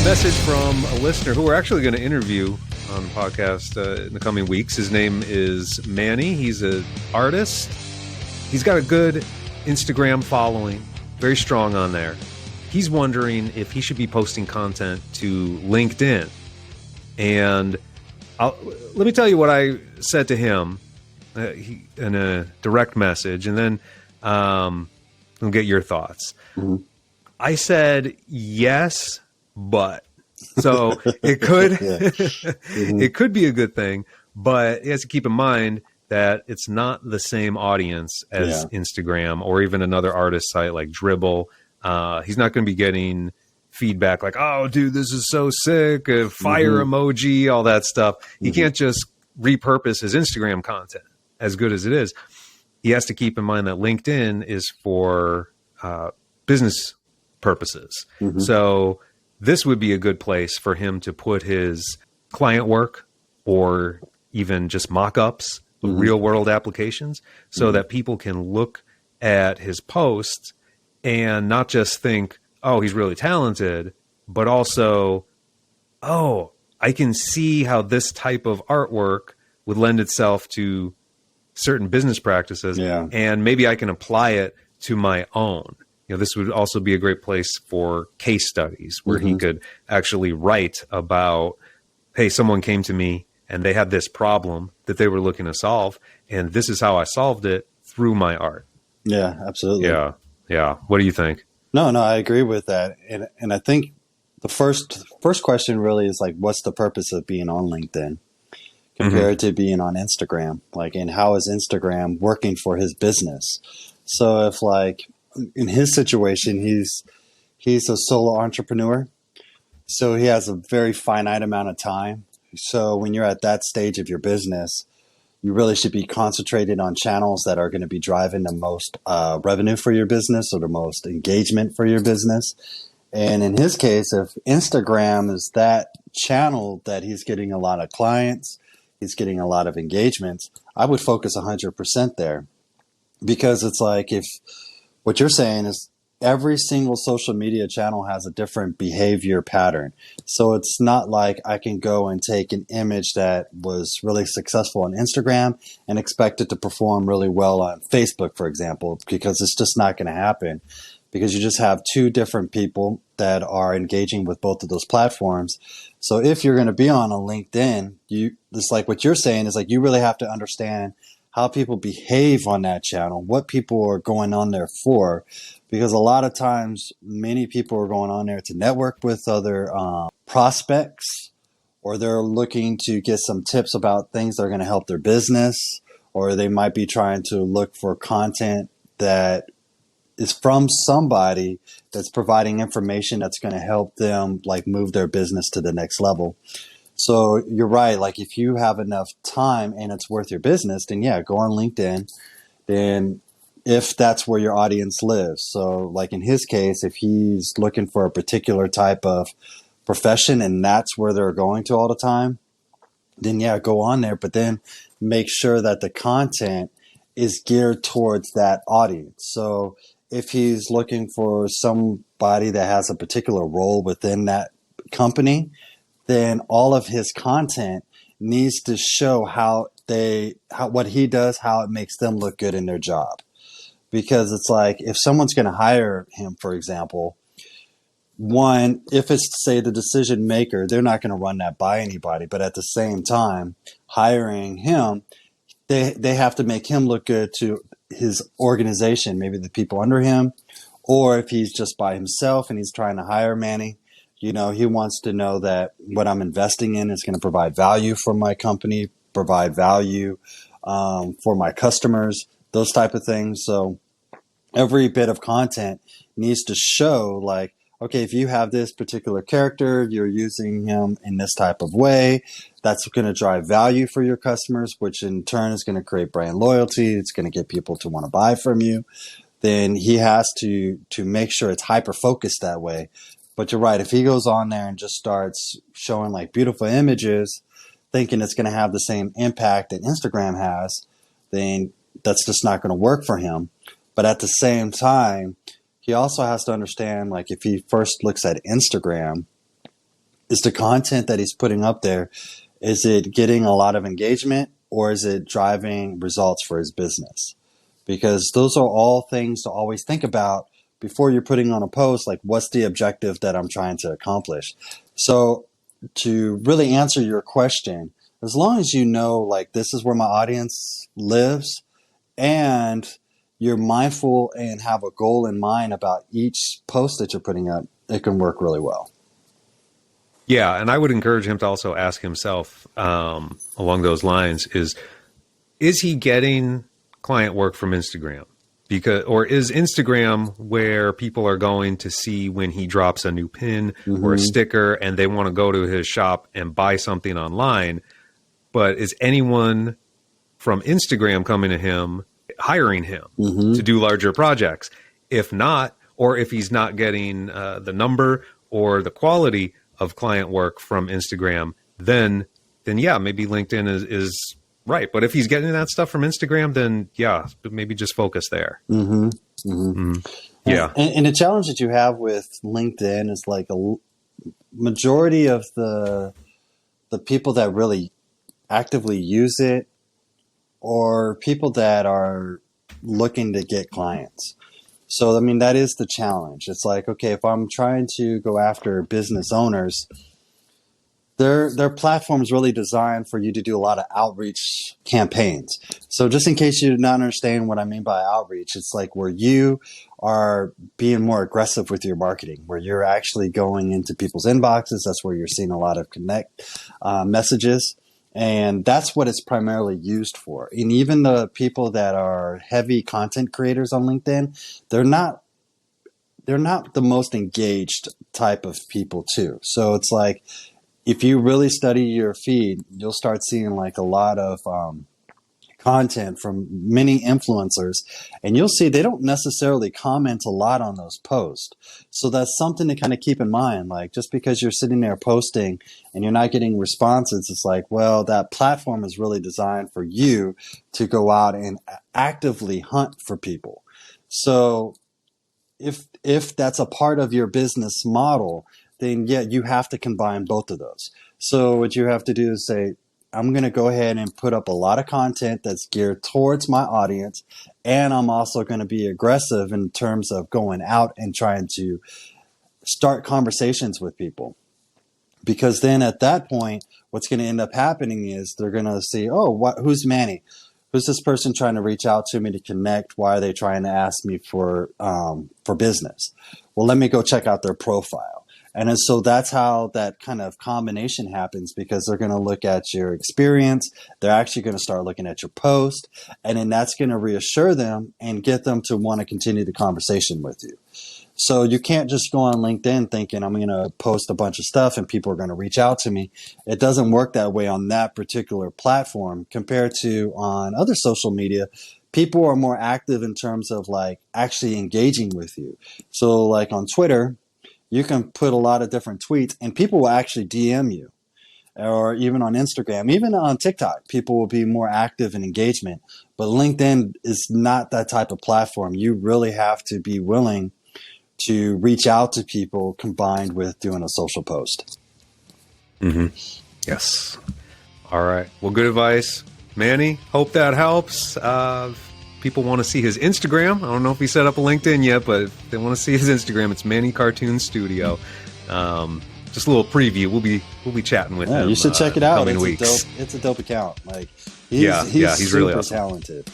Message from a listener who we're actually going to interview on the podcast in the coming weeks. His name is Manny. He's an artist. He's got a good Instagram following, very strong on there. He's wondering if he should be posting content to LinkedIn. And let me tell you what I said to him in a direct message, and then I'll get your thoughts. Mm-hmm. I said, yes, but. So it could mm-hmm. It could be a good thing, but he has to keep in mind that it's not the same audience as Instagram or even another artist site like Dribbble. He's not going to be getting feedback like, oh, dude, this is so sick, fire emoji, all that stuff. He can't just repurpose his Instagram content as good as it is. He has to keep in mind that LinkedIn is for business purposes. Mm-hmm. So this would be a good place for him to put his client work or even just mock-ups of real-world applications so that people can look at his posts and not just think, oh, he's really talented, but also, oh, I can see how this type of artwork would lend itself to certain business practices, and maybe I can apply it to my own. This would also be a great place for case studies where he could actually write about, hey, someone came to me and they had this problem that they were looking to solve, and this is how I solved it through my art. Yeah, absolutely. Yeah. What do you think? No, I agree with that. And I think the first question really is like, what's the purpose of being on LinkedIn compared to being on Instagram? And how is Instagram working for his business? So if in his situation, he's a solo entrepreneur, so he has a very finite amount of time. So when you're at that stage of your business, you really should be concentrated on channels that are going to be driving the most revenue for your business or the most engagement for your business. And in his case, if Instagram is that channel that he's getting a lot of clients, he's getting a lot of engagements, I would focus 100% there, because it's like if what you're saying is every single social media channel has a different behavior pattern. So it's not like I can go and take an image that was really successful on Instagram and expect it to perform really well on Facebook, for example, because it's just not going to happen, because you just have two different people that are engaging with both of those platforms. So if you're going to be on a LinkedIn, it's like what you're saying is like you really have to understand how people behave on that channel, what people are going on there for, because a lot of times many people are going on there to network with other prospects, or they're looking to get some tips about things that are going to help their business, or they might be trying to look for content that is from somebody that's providing information that's going to help them move their business to the next level. So you're right. If you have enough time and it's worth your business, then go on LinkedIn. Then if that's where your audience lives. So in his case, if he's looking for a particular type of profession and that's where they're going to all the time, then go on there. But then make sure that the content is geared towards that audience. So if he's looking for somebody that has a particular role within that company, then all of his content needs to show what he does, how it makes them look good in their job. Because it's like if someone's going to hire him, for example, one, if it's, say, the decision maker, they're not going to run that by anybody. But at the same time, hiring him, they have to make him look good to his organization, maybe the people under him, or if he's just by himself and he's trying to hire Manny, he wants to know that what I'm investing in is going to provide value for my company, provide value for my customers, those type of things. So every bit of content needs to show okay, if you have this particular character, you're using him in this type of way, that's going to drive value for your customers, which in turn is going to create brand loyalty. It's going to get people to want to buy from you. Then he has to make sure it's hyper-focused that way. But you're right. If he goes on there and just starts showing beautiful images, thinking it's going to have the same impact that Instagram has, then that's just not going to work for him. But at the same time, he also has to understand, if he first looks at Instagram, is the content that he's putting up there, is it getting a lot of engagement or is it driving results for his business? Because those are all things to always think about before you're putting on a post, like what's the objective that I'm trying to accomplish? So to really answer your question, as long as you know, like, this is where my audience lives and you're mindful and have a goal in mind about each post that you're putting up, it can work really well. Yeah, and I would encourage him to also ask himself along those lines is he getting client work from Instagram? Or is Instagram where people are going to see when he drops a new pin or a sticker and they want to go to his shop and buy something online? But is anyone from Instagram coming to him, hiring him to do larger projects? If not, or if he's not getting the number or the quality of client work from Instagram, then yeah, maybe LinkedIn is right. But if he's getting that stuff from Instagram, then yeah, maybe just focus there. Yeah. And the challenge that you have with LinkedIn is like a majority of the people that really actively use it or people that are looking to get clients. So, I mean, that is the challenge. It's like, okay, if I'm trying to go after business owners, their platform is really designed for you to do a lot of outreach campaigns. So just in case you do not understand what I mean by outreach, it's like where you are being more aggressive with your marketing, where you're actually going into people's inboxes. That's where you're seeing a lot of connect messages. And that's what it's primarily used for. And even the people that are heavy content creators on LinkedIn, they're not the most engaged type of people too. So it's like, if you really study your feed, you'll start seeing like a lot of content from many influencers, and you'll see they don't necessarily comment a lot on those posts. So that's something to kind of keep in mind. Like, just because you're sitting there posting and you're not getting responses, it's like, well, that platform is really designed for you to go out and actively hunt for people. So if that's a part of your business model, then yeah, you have to combine both of those. So what you have to do is say, I'm going to go ahead and put up a lot of content that's geared towards my audience. And I'm also going to be aggressive in terms of going out and trying to start conversations with people. Because then at that point, what's going to end up happening is they're going to see, oh, who's Manny? Who's this person trying to reach out to me to connect? Why are they trying to ask me for business? Well, let me go check out their profile. And so that's how that kind of combination happens, because they're going to look at your experience. They're actually going to start looking at your post, and then that's going to reassure them and get them to want to continue the conversation with you. So you can't just go on LinkedIn thinking I'm going to post a bunch of stuff and people are going to reach out to me. It doesn't work that way on that particular platform compared to on other social media. People are more active in terms of like actually engaging with you. So like on Twitter, you can put a lot of different tweets and people will actually DM you, or even on Instagram, even on TikTok, people will be more active in engagement. But LinkedIn is not that type of platform. You really have to be willing to reach out to people combined with doing a social post. Yes. All right. Well, good advice, Manny. Hope that helps. People want to see his Instagram. I don't know if he set up a LinkedIn yet, but if they want to see his Instagram, it's Manny Cartoon Studio. Just a little preview. We'll be chatting with him. You should check it out. Coming weeks. It's a dope account. Like he's really super awesome. talented.